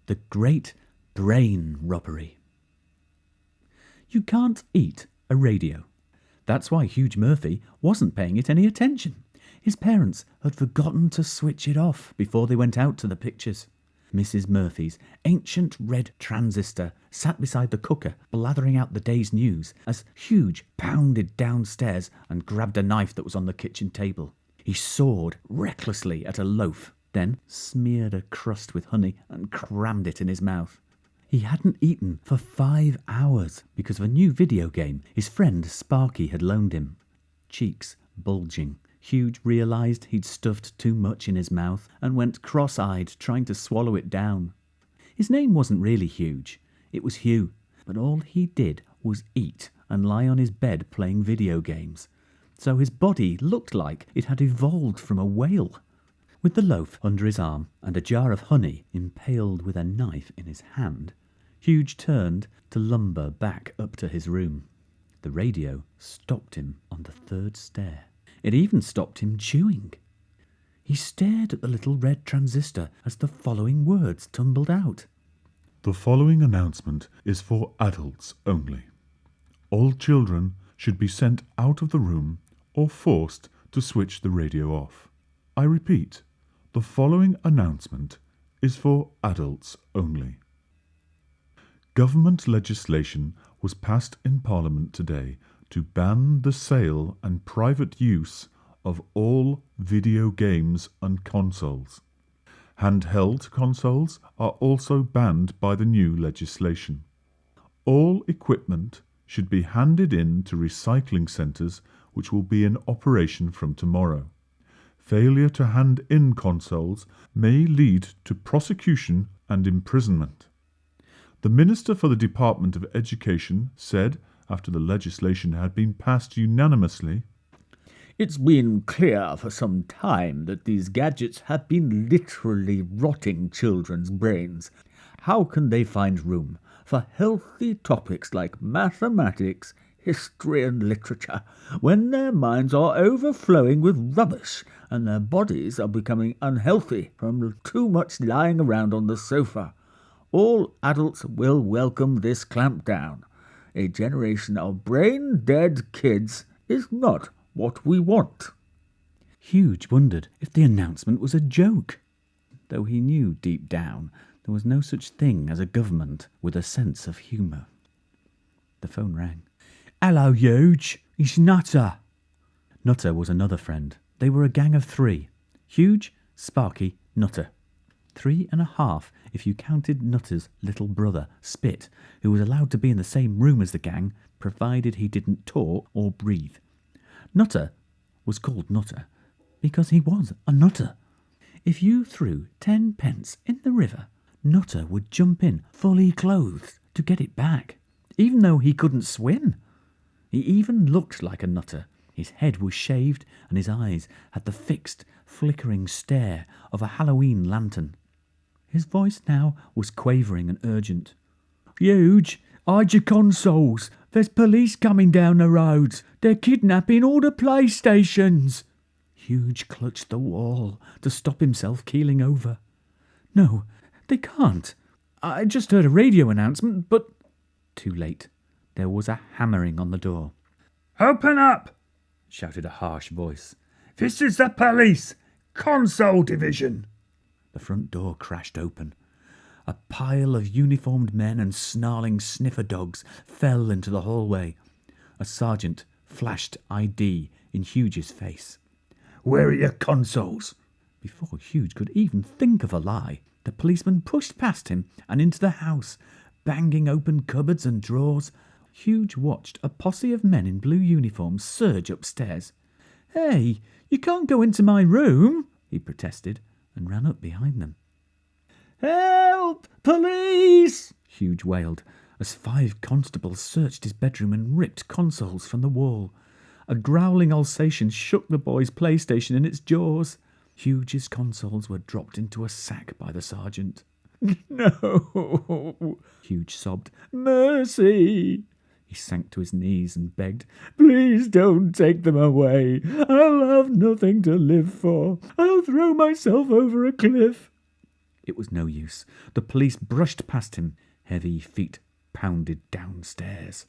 The Great Brain Robbery. You can't eat a radio. That's why Huge Murphy wasn't paying it any attention. His parents had forgotten to switch it off before they went out to the pictures. Mrs. Murphy's ancient red transistor sat beside the cooker, blathering out the day's news as Huge pounded downstairs and grabbed a knife that was on the kitchen table. He sawed recklessly at a loaf, then smeared a crust with honey and crammed it in his mouth. He hadn't eaten for 5 hours because of a new video game his friend Sparky had loaned him. Cheeks bulging, Huge realised he'd stuffed too much in his mouth and went cross-eyed trying to swallow it down. His name wasn't really Huge, it was Hugh, but all he did was eat and lie on his bed playing video games. So his body looked like it had evolved from a whale. With the loaf under his arm and a jar of honey impaled with a knife in his hand, Huge turned to lumber back up to his room. The radio stopped him on the 3rd stair. It even stopped him chewing. He stared at the little red transistor as the following words tumbled out. The following announcement is for adults only. All children should be sent out of the room or forced to switch the radio off. I repeat, the following announcement is for adults only. Government legislation was passed in Parliament today to ban the sale and private use of all video games and consoles. Handheld consoles are also banned by the new legislation. All equipment should be handed in to recycling centres which will be in operation from tomorrow. Failure to hand in consoles may lead to prosecution and imprisonment. The Minister for the Department of Education said, after the legislation had been passed unanimously, "It's been clear for some time that these gadgets have been literally rotting children's brains. How can they find room for healthy topics like mathematics, history and literature when their minds are overflowing with rubbish and their bodies are becoming unhealthy from too much lying around on the sofa? All adults will welcome this clampdown. A generation of brain-dead kids is not what we want." Huge wondered if the announcement was a joke, though he knew deep down there was no such thing as a government with a sense of humour. The phone rang. "Hello, Huge. It's Nutter." Nutter was another friend. They were a gang of 3. Huge, Sparky, Nutter. 3.5 if you counted Nutter's little brother, Spit, who was allowed to be in the same room as the gang, provided he didn't talk or breathe. Nutter was called Nutter because he was a nutter. If you threw 10 pence in the river, Nutter would jump in fully clothed to get it back, even though he couldn't swim. He even looked like a nutter. His head was shaved and his eyes had the fixed, flickering stare of a Halloween lantern. His voice now was quavering and urgent. "Huge, hide your consoles. There's police coming down the roads. They're kidnapping all the PlayStations." Huge clutched the wall to stop himself keeling over. "No, they can't. I just heard a radio announcement, but..." Too late. There was a hammering on the door. "Open up!" shouted a harsh voice. "This is the police! Console Division!" The front door crashed open. A pile of uniformed men and snarling sniffer dogs fell into the hallway. A sergeant flashed ID in Huge's face. "Where are your consoles?" Before Huge could even think of a lie, the policeman pushed past him and into the house, banging open cupboards and drawers. Huge watched a posse of men in blue uniforms surge upstairs. "Hey, you can't go into my room," he protested, and ran up behind them. "Help! Police!" Huge wailed, as 5 constables searched his bedroom and ripped consoles from the wall. A growling Alsatian shook the boy's PlayStation in its jaws. Huge's consoles were dropped into a sack by the sergeant. "No!" Huge sobbed. "Mercy!" He sank to his knees and begged. "Please don't take them away. I'll have nothing to live for. I'll throw myself over a cliff." It was no use. The police brushed past him. Heavy feet pounded downstairs.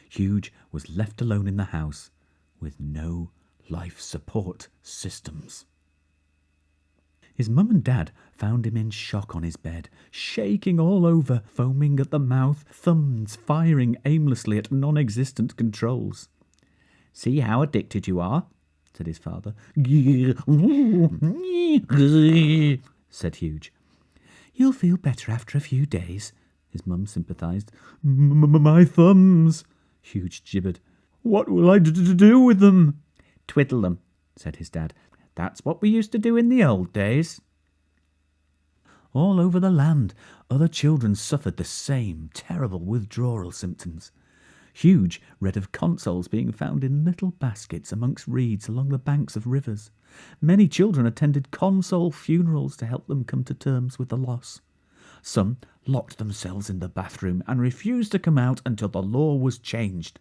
Huge was left alone in the house with no life support systems. His mum and dad found him in shock on his bed, shaking all over, foaming at the mouth, thumbs firing aimlessly at non-existent controls. "See how addicted you are," said his father. Said Huge. "You'll feel better after a few days," his mum sympathised. "My thumbs," Huge gibbered. "What will I do with them?" "Twiddle them," said his dad. "That's what we used to do in the old days." All over the land, other children suffered the same terrible withdrawal symptoms. Huge read of consoles being found in little baskets amongst reeds along the banks of rivers. Many children attended console funerals to help them come to terms with the loss. Some locked themselves in the bathroom and refused to come out until the law was changed.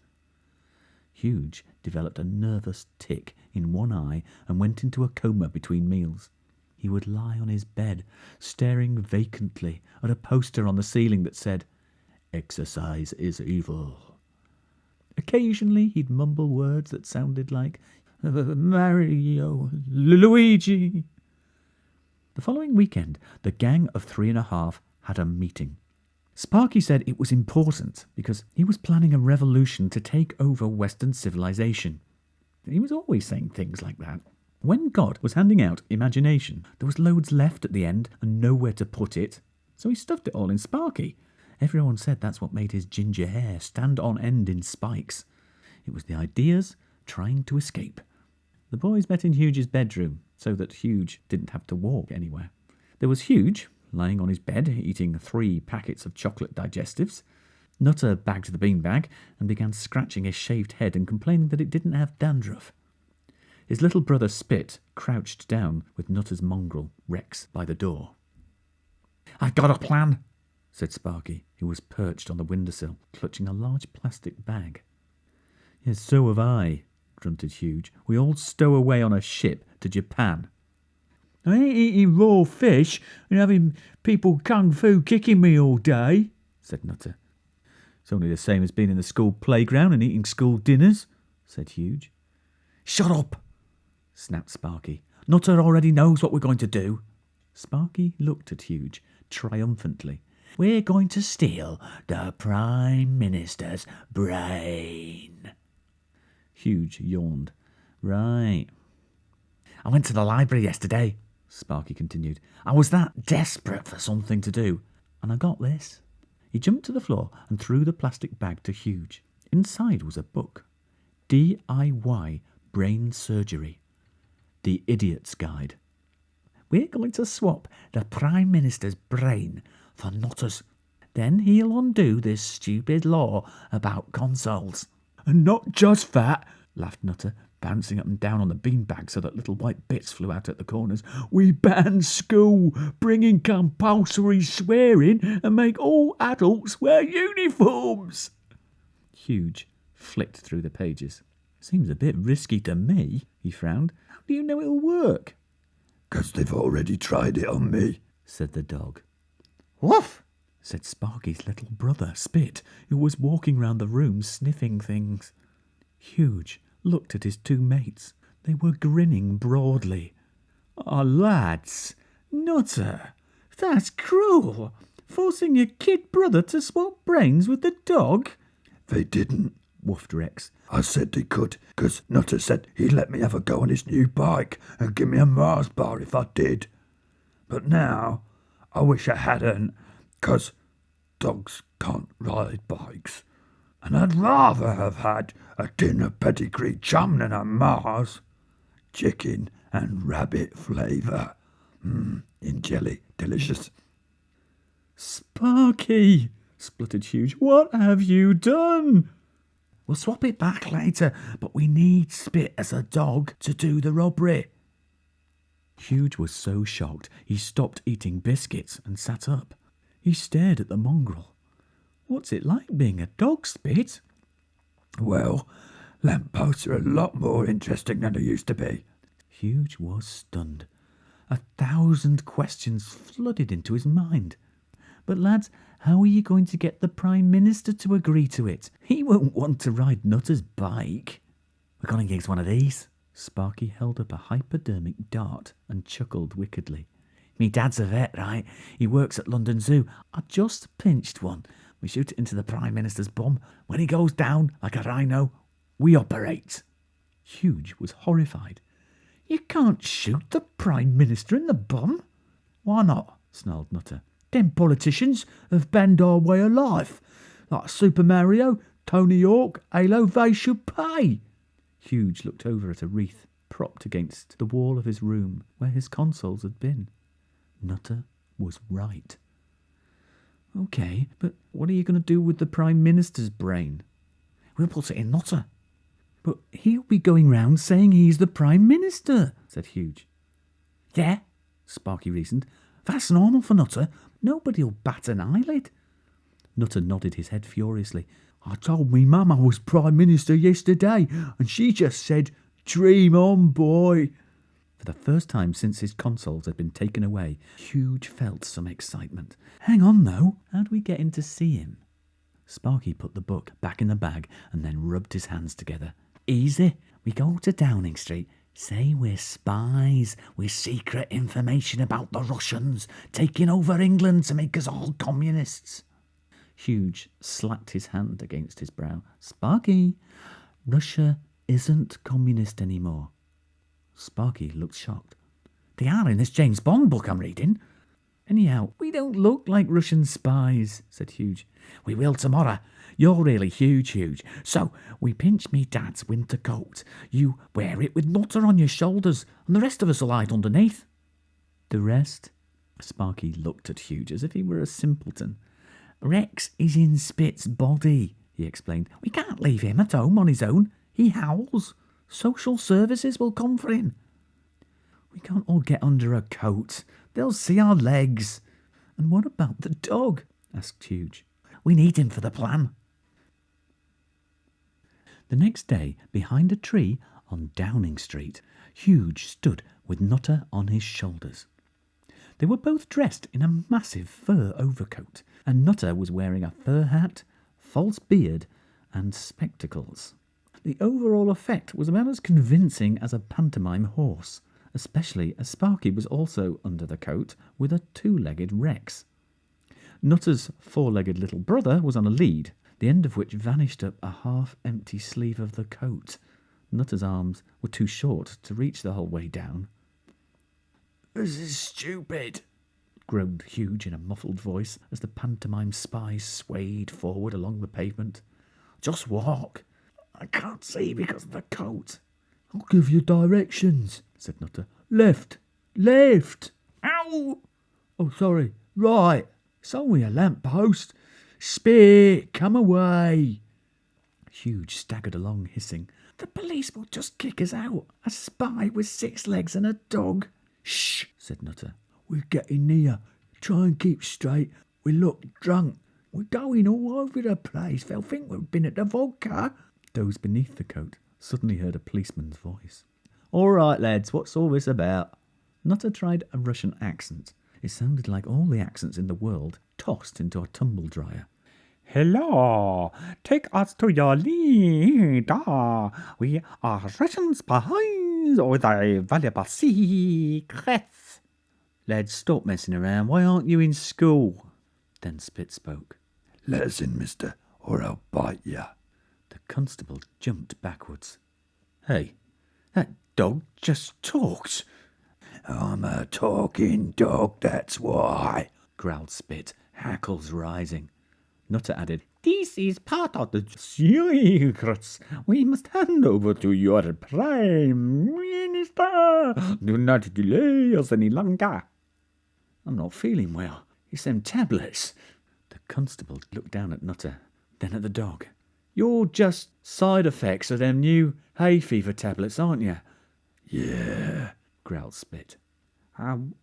Huge developed a nervous tic in one eye and went into a coma between meals. He would lie on his bed, staring vacantly at a poster on the ceiling that said, "Exercise is evil." Occasionally he'd mumble words that sounded like Mario, Luigi. The following weekend, the gang of 3½, had a meeting. Sparky said it was important because he was planning a revolution to take over Western civilization. He was always saying things like that. When God was handing out imagination, there was loads left at the end and nowhere to put it, so he stuffed it all in Sparky. Everyone said that's what made his ginger hair stand on end in spikes. It was the ideas trying to escape. The boys met in Huge's bedroom so that Huge didn't have to walk anywhere. There was Huge, lying on his bed, eating 3 packets of chocolate digestives. Nutter bagged the beanbag and began scratching his shaved head and complaining that it didn't have dandruff. His little brother Spit crouched down with Nutter's mongrel, Rex, by the door. "I've got a plan," said Sparky, who was perched on the windowsill, clutching a large plastic bag. "Yes, so have I," grunted Huge. "We all stow away on a ship to Japan." "I ain't eating raw fish and having people kung fu kicking me all day," said Nutter. "It's only the same as being in the school playground and eating school dinners," said Huge. "Shut up," snapped Sparky. "Nutter already knows what we're going to do." Sparky looked at Huge triumphantly. "We're going to steal the Prime Minister's brain." Huge yawned. "Right." "I went to the library yesterday," Sparky continued. "I was that desperate for something to do, and I got this." He jumped to the floor and threw the plastic bag to Huge. Inside was a book. DIY Brain Surgery. The Idiot's Guide. "We're going to swap the Prime Minister's brain for Nutter's. Then he'll undo this stupid law about consoles." "And not just that," laughed Nutter, bouncing up and down on the beanbag so that little white bits flew out at the corners. "We ban school, bring in compulsory swearing and make all adults wear uniforms." Huge flicked through the pages. "Seems a bit risky to me," he frowned. "How do you know it'll work?" "'Cause they've already tried it on me," said the dog. "Woof!" said Sparky's little brother, Spit, who was walking round the room sniffing things. Huge looked at his 2 mates. They were grinning broadly. "Oh, lads, Nutter, that's cruel. Forcing your kid brother to swap brains with the dog." "They didn't," woofed Rex. "I said they could, 'cause Nutter said he'd let me have a go on his new bike and give me a Mars bar if I did. But now, I wish I hadn't, 'cause dogs can't ride bikes. And I'd rather have had a tin of pedigree chum than a Mars. Chicken and rabbit flavour. In jelly. Delicious." "Sparky," spluttered Huge, "what have you done?" "We'll swap it back later, but we need Spit as a dog to do the robbery." Huge was so shocked he stopped eating biscuits and sat up. He stared at the mongrel. "What's it like being a dog, Spit?" "Well, lampposts are a lot more interesting than they used to be." Huge was stunned. 1,000 questions flooded into his mind. But lads, how are you going to get the Prime Minister to agree to it? He won't want to ride Nutter's bike. We're going to use one of these. Sparky held up a hypodermic dart and chuckled wickedly. Me dad's a vet, right? He works at London Zoo. I just pinched one. We shoot it into the Prime Minister's bum. When he goes down like a rhino, we operate. Huge was horrified. You can't shoot the Prime Minister in the bum. Why not? Snarled Nutter. Them politicians have banned our way of life. Like Super Mario, Tony Hawk, Halo, they should pay. Huge looked over at a wreath propped against the wall of his room where his consoles had been. Nutter was right. OK, but what are you going to do with the Prime Minister's brain? We'll put it in Nutter. But he'll be going round saying he's the Prime Minister, said Huge. Yeah, Sparky reasoned. That's normal for Nutter. Nobody'll bat an eyelid. Nutter nodded his head furiously. I told me mum I was Prime Minister yesterday, and she just said, dream on, boy. For the first time since his consoles had been taken away, Huge felt some excitement. Hang on, though. How do we get in to see him? Sparky put the book back in the bag and then rubbed his hands together. Easy. We go to Downing Street, say we're spies with secret information about the Russians taking over England to make us all communists. Huge slapped his hand against his brow. Sparky, Russia isn't communist anymore. Sparky looked shocked. They are in this James Bond book I'm reading. Anyhow, we don't look like Russian spies, said Huge. We will tomorrow. You're really huge. So we pinch me dad's winter coat. You wear it with Nutter on your shoulders, and the rest of us will hide underneath. The rest? Sparky looked at Huge as if he were a simpleton. Rex is in Spit's body, he explained. We can't leave him at home on his own. He howls. Social services will come for him. We can't all get under a coat. They'll see our legs. And what about the dog? Asked Huge. We need him for the plan. The next day, behind a tree on Downing Street, Huge stood with Nutter on his shoulders. They were both dressed in a massive fur overcoat, and Nutter was wearing a fur hat, false beard, and spectacles. The overall effect was about as convincing as a pantomime horse, especially as Sparky was also under the coat with a two-legged Rex. Nutter's four-legged little brother was on a lead, the end of which vanished up a half-empty sleeve of the coat. Nutter's arms were too short to reach the whole way down. This is stupid, groaned Huge in a muffled voice as the pantomime spies swayed forward along the pavement. Just walk. I can't see because of the coat. I'll give you directions, said Nutter. Left. Ow! Oh, sorry. Right. It's only a lamp-post. Spit, come away. Huge staggered along, hissing. The police will just kick us out. A spy with 6 legs and a dog. Shh, said Nutter. We're getting near. Try and keep straight. We look drunk. We're going all over the place. They'll think we've been at the vodka. Those beneath the coat suddenly heard a policeman's voice. All right, lads, what's all this about? Nutter tried a Russian accent. It sounded like all the accents in the world tossed into a tumble dryer. Hello, take us to your leader. We are Russian spies with a valuable secret. Lads, stop messing around. Why aren't you in school? Then Spit spoke. Let us in, mister, or I'll bite ya. The constable jumped backwards. Hey, that dog just talked. I'm a talking dog, that's why, growled Spit, hackles rising. Nutter added, This is part of the secrets we must hand over to your Prime Minister. Do not delay us any longer. I'm not feeling well. It's them tablets. The constable looked down at Nutter, then at the dog. You're just side effects of them new hay fever tablets, aren't you? Yeah, growled Spit.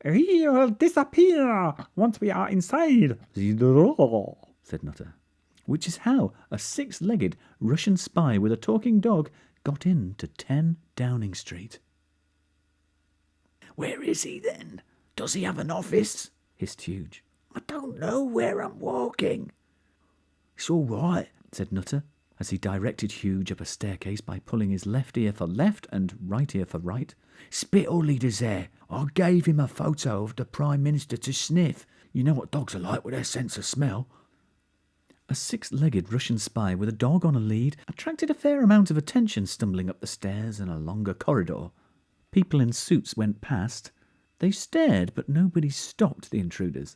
We will disappear once we are inside the door, said Nutter. Which is how a 6-legged Russian spy with a talking dog got into 10 Downing Street. Where is he then? Does he have an office? hissed Huge. I don't know where I'm walking. It's all right, said Nutter, as he directed Huge up a staircase by pulling his left ear for left and right ear for right. Spittle leader's there. I gave him a photo of the Prime Minister to sniff. You know what dogs are like with their sense of smell. A six-legged Russian spy with a dog on a lead attracted a fair amount of attention stumbling up the stairs and along a corridor. People in suits went past. They stared, but nobody stopped the intruders.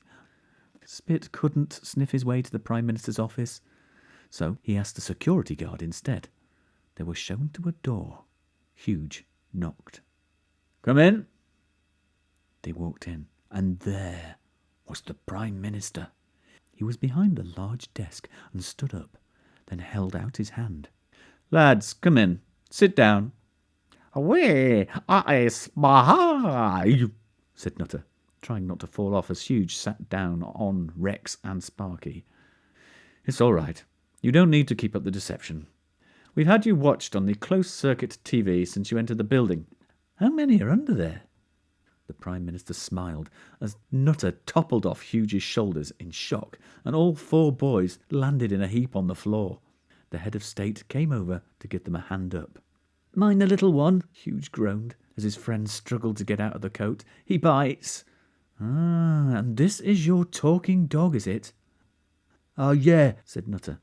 Spit couldn't sniff his way to the Prime Minister's office, so he asked the security guard instead. They were shown to a door. Huge knocked. Come in. They walked in, and there was the Prime Minister. He was behind a large desk and stood up, then held out his hand. Lads, come in. Sit down. We are a spy, said Nutter, trying not to fall off as Huge sat down on Rex and Sparky. It's all right. You don't need to keep up the deception. We've had you watched on the closed-circuit TV since you entered the building. How many are under there? The Prime Minister smiled as Nutter toppled off Huge's shoulders in shock, and all four boys landed in a heap on the floor. The head of state came over to give them a hand up. Mind the little one, Huge groaned as his friend struggled to get out of the coat. He bites. Ah, and this is your talking dog, is it? Oh, yeah, said Nutter,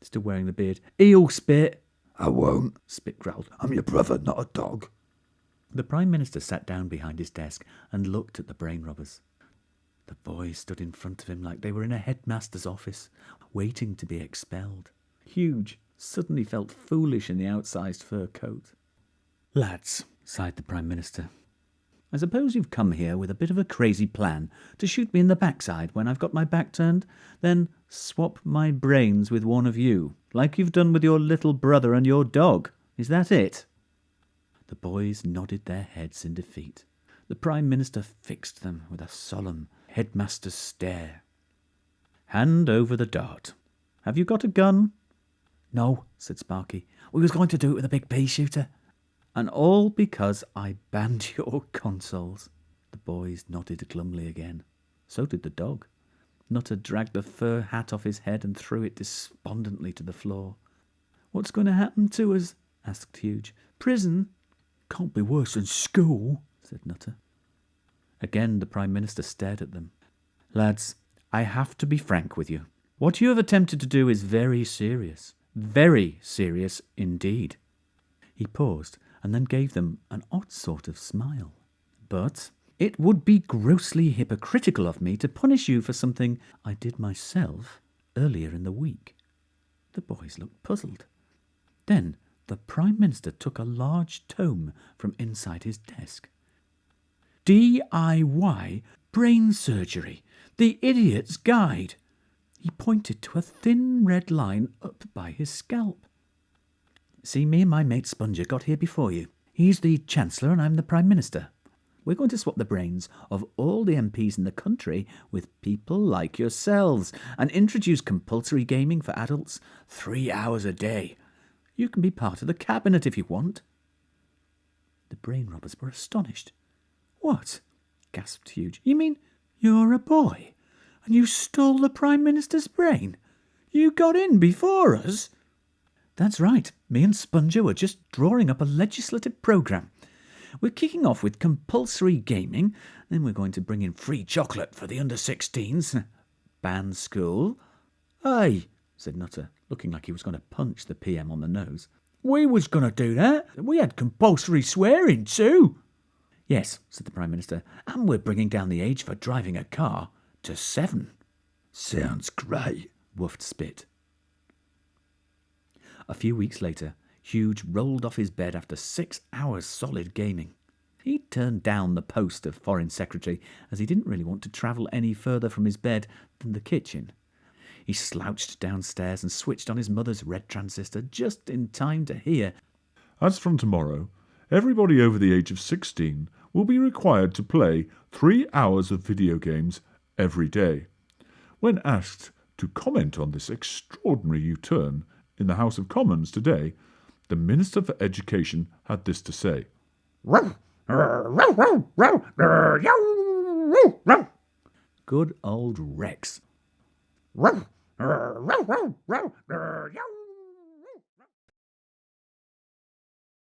still wearing the beard. He'll spit. I won't, Spit growled. I'm your brother, not a dog. The Prime Minister sat down behind his desk and looked at the brain robbers. The boys stood in front of him like they were in a headmaster's office, waiting to be expelled. Huge suddenly felt foolish in the outsized fur coat. Lads, sighed the Prime Minister, I suppose you've come here with a bit of a crazy plan to shoot me in the backside when I've got my back turned, then swap my brains with one of you, like you've done with your little brother and your dog. Is that it? The boys nodded their heads in defeat. The Prime Minister fixed them with a solemn headmaster's stare. Hand over the dart. Have you got a gun? No, said Sparky. We was going to do it with a big pea shooter. And all because I banned your consoles. The boys nodded glumly again. So did the dog. Nutter dragged the fur hat off his head and threw it despondently to the floor. What's going to happen to us? Asked Huge. Prison? Can't be worse than school, said Nutter. Again the Prime Minister stared at them. Lads, I have to be frank with you. What you have attempted to do is very serious. Very serious indeed. He paused and then gave them an odd sort of smile. But it would be grossly hypocritical of me to punish you for something I did myself earlier in the week. The boys looked puzzled. Then the Prime Minister took a large tome from inside his desk. DIY Brain Surgery, the Idiot's Guide. He pointed to a thin red line up by his scalp. See, me and my mate Sponger got here before you. He's the Chancellor and I'm the Prime Minister. We're going to swap the brains of all the MPs in the country with people like yourselves and introduce compulsory gaming for adults 3 hours a day. You can be part of the cabinet if you want. The brain robbers were astonished. What? Gasped Huge. You mean you're a boy and you stole the Prime Minister's brain? You got in before us? That's right. Me and Sponger were just drawing up a legislative programme. We're kicking off with compulsory gaming, then we're going to bring in free chocolate for the under-16s. Ban school. Aye, said Nutter, looking like he was going to punch the PM on the nose. We was going to do that. We had compulsory swearing too. Yes, said the Prime Minister, and we're bringing down the age for driving a car to 7. Sounds great, woofed Spit. A few weeks later, Huge rolled off his bed after 6 hours solid gaming. He turned down the post of Foreign Secretary as he didn't really want to travel any further from his bed than the kitchen. He slouched downstairs and switched on his mother's red transistor just in time to hear, As from tomorrow, everybody over the age of 16 will be required to play 3 hours of video games every day. When asked to comment on this extraordinary U-turn in the House of Commons today, the Minister for Education had this to say. Well, Good old Rex.